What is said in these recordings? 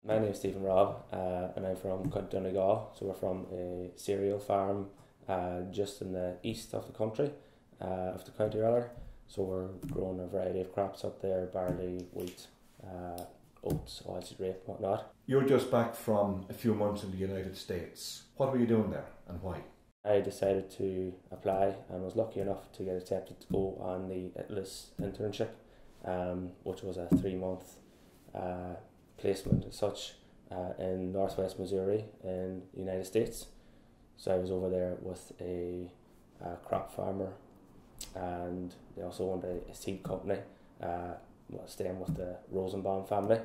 My name is Stephen Robb, and I'm from County Donegal. So we're from a cereal farm just in the east of the country, of the county rather. So we're growing a variety of crops up there: barley, wheat, oats, oilseed rape, whatnot. You're just back from a few months in the United States. What were you doing there and why? I decided to apply and was lucky enough to get accepted to go on the internship, which was a 3 month placement as such in northwest Missouri in the United States. So I was over there with a crop farmer, and they also owned a seed company, staying with the Rosenbaum family.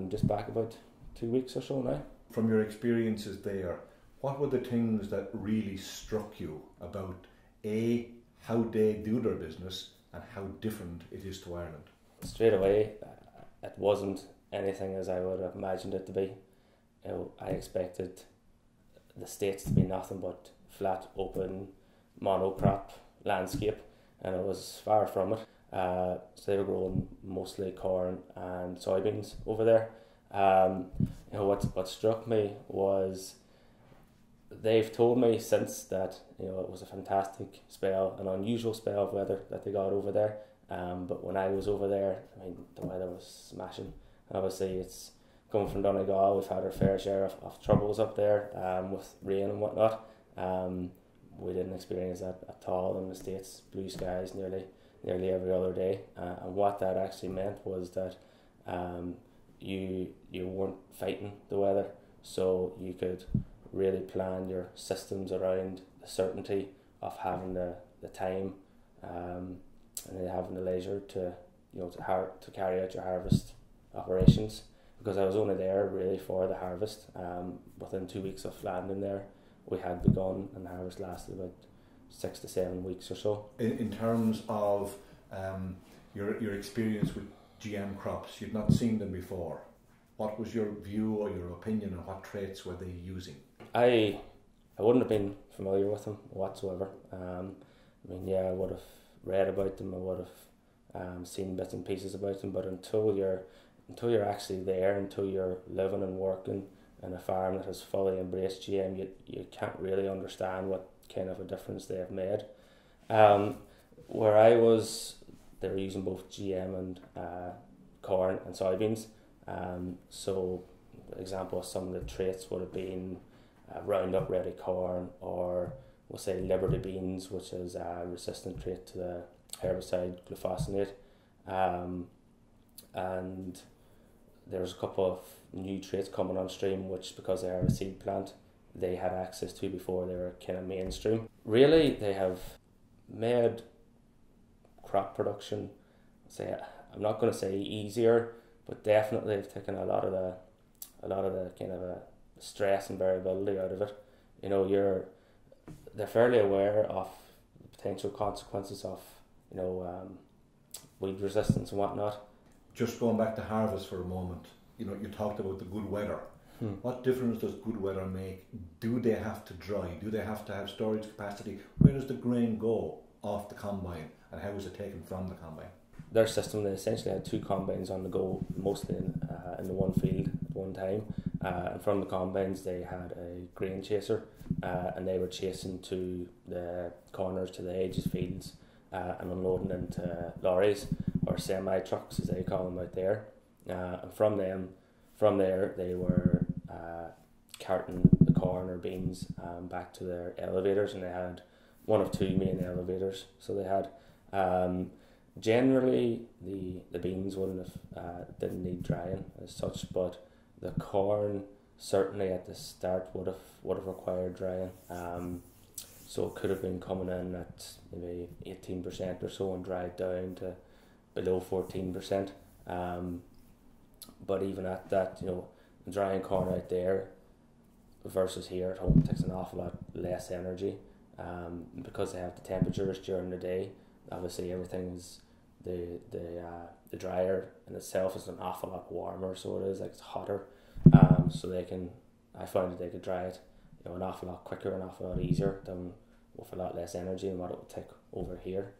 Just back about 2 weeks or so now. From your experiences there, what were the things that really struck you about A, how they do their business and how different it is to Ireland? Straight away, it wasn't anything as I would have imagined it to be. I expected the States to be nothing but flat, open, monocrop landscape, and it was far from it. So they were growing mostly corn and soybeans over there. What struck me was they've told me since that it was a fantastic spell, an unusual spell of weather that they got over there. But when I was over there, the weather was smashing. Obviously, it's coming from Donegal. We've had our fair share of troubles up there with rain and whatnot. We didn't experience that at all in the States. Blue skies nearly every other day. And what that actually meant was that you weren't fighting the weather, so you could really plan your systems around the certainty of having the time and then having the leisure to carry out your harvest operations, because I was only there really for the harvest. Within 2 weeks of landing there, we had begun, and the harvest lasted about 6 to 7 weeks or so. In terms of your experience with GM crops, you'd not seen them before. What was your view or your opinion, and what traits were they using? I wouldn't have been familiar with them whatsoever. I would have read about them, I would have seen bits and pieces about them, but until you're actually there, until you're living and working in a farm that has fully embraced GM, you can't really understand what kind of a difference they have made. Where I was, they were using both GM and corn and soybeans. So, for example, some of the traits would have been Roundup Ready corn, or we'll say Liberty beans, which is a resistant trait to the herbicide glufosinate. And there's a couple of new traits coming on stream, which, because they are a seed plant, they had access to before they were kind of mainstream. Really, they have made crop production, I'm not going to say easier, but definitely they've taken a lot of the kind of stress and variability out of it. They're fairly aware of the potential consequences of weed resistance and whatnot. Just going back to harvest for a moment, you talked about the good weather. What difference does good weather make? Do they have to dry? Do they have to have storage capacity? Where does the grain go off the combine, and how is it taken from the combine? Their system, they essentially had 2 combines on the go, mostly in the one field at one time. And from the combines, they had a grain chaser, and they were chasing to the corners, to the edges of fields, and unloading into lorries or semi trucks, as they call them out there. And from there, they were carting the corn or beans back to their elevators, and they had one of 2 main elevators. So they had generally the beans didn't need drying as such, but the corn certainly at the start would have required drying. So it could have been coming in at maybe 18% or so and dried down to below 14%. But even at that, drying corn out there versus here at home takes an awful lot less energy, because they have the temperatures during the day. Obviously, everything is the dryer in itself is an awful lot warmer, so it is it's hotter. So I found that they could dry it, an awful lot quicker, an awful lot easier, than with a lot less energy than what it would take over here.